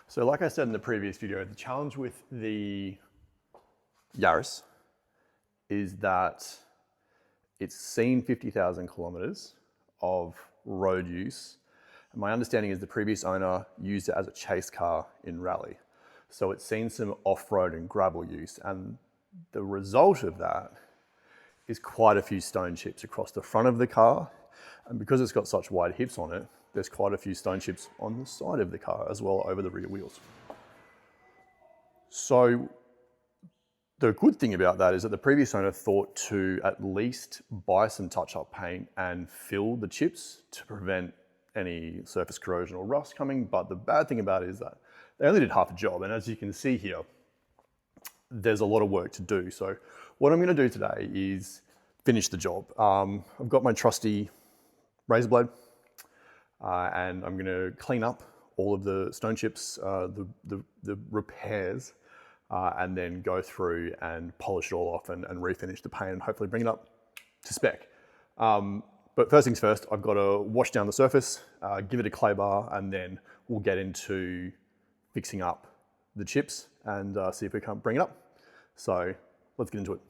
So like I said in the previous video, the challenge with the Yaris is that it's seen 50,000 kilometers of road use. And my understanding is the previous owner used it as a chase car in rally. So it's seen some off-road and gravel use. And the result of that is quite a few stone chips across the front of the car. And because it's got such wide hips on it, there's quite a few stone chips on the side of the car as well over the rear wheels. So the good thing about that is that the previous owner thought to at least buy some touch-up paint and fill the chips to prevent any surface corrosion or rust coming. But the bad thing about it is that they only did half a job. And as you can see here, there's a lot of work to do. So what I'm going to do today is finish the job. I've got my trusty razor blade and I'm going to clean up all of the stone chips, the repairs, and then go through and polish it all off and refinish the paint and hopefully bring it up to spec. But first things first, I've got to wash down the surface, give it a clay bar, and then we'll get into fixing up the chips and see if we can't bring it up. So let's get into it.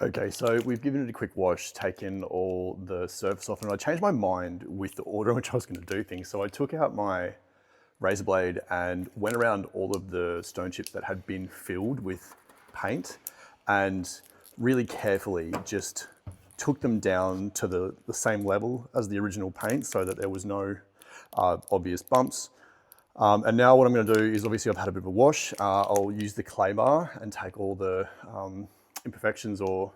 Okay, so we've given it a quick wash, taken all the surface off, and I changed my mind with the order in which I was going to do things. So I took out my razor blade and went around all of the stone chips that had been filled with paint and really carefully just took them down to the same level as the original paint so that there was no obvious bumps. And now what I'm going to do is, obviously I've had a bit of a wash. I'll use the clay bar and take all the imperfections or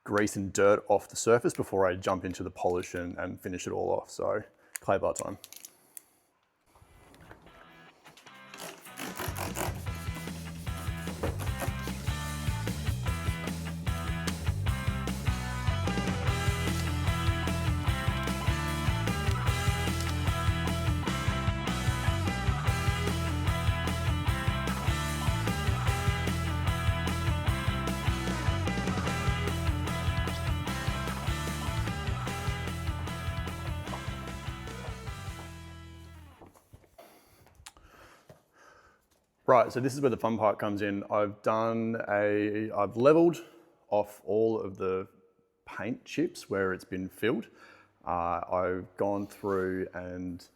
grease and dirt off the surface before I jump into the polish and finish it all off. So clay bar time. Right, so this is where the fun part comes in. I've leveled off all of the paint chips where it's been filled. I've gone through and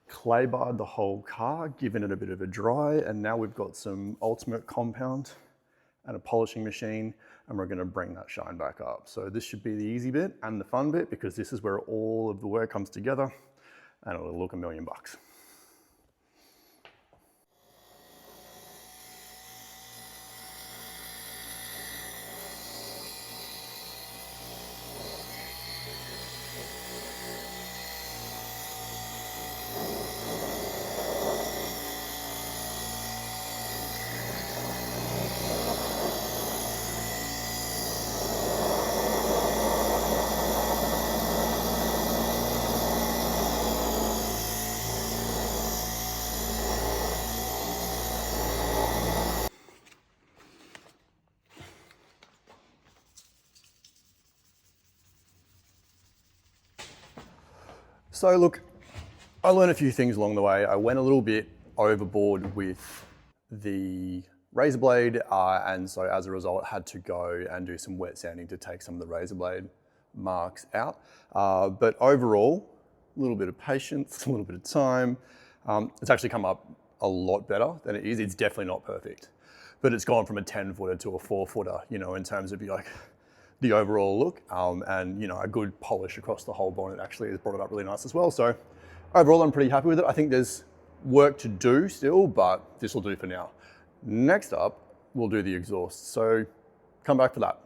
clay barred the whole car, given it a bit of a dry, and now we've got some ultimate compound and a polishing machine, and we're gonna bring that shine back up. So this should be the easy bit and the fun bit, because this is where all of the work comes together, and it'll look $1,000,000. So look, I learned a few things along the way. I went a little bit overboard with the razor blade, and so as a result had to go and do some wet sanding to take some of the razor blade marks out. But overall, a little bit of patience, a little bit of time. It's actually come up a lot better than it is. It's definitely not perfect, but it's gone from a 10-footer to a 4-footer, you know, in terms of like the overall look, and you know, a good polish across the whole bonnet actually has brought it up really nice as well. So overall, I'm pretty happy with it. I think there's work to do still, but this will do for now. Next up, we'll do the exhaust. So come back for that.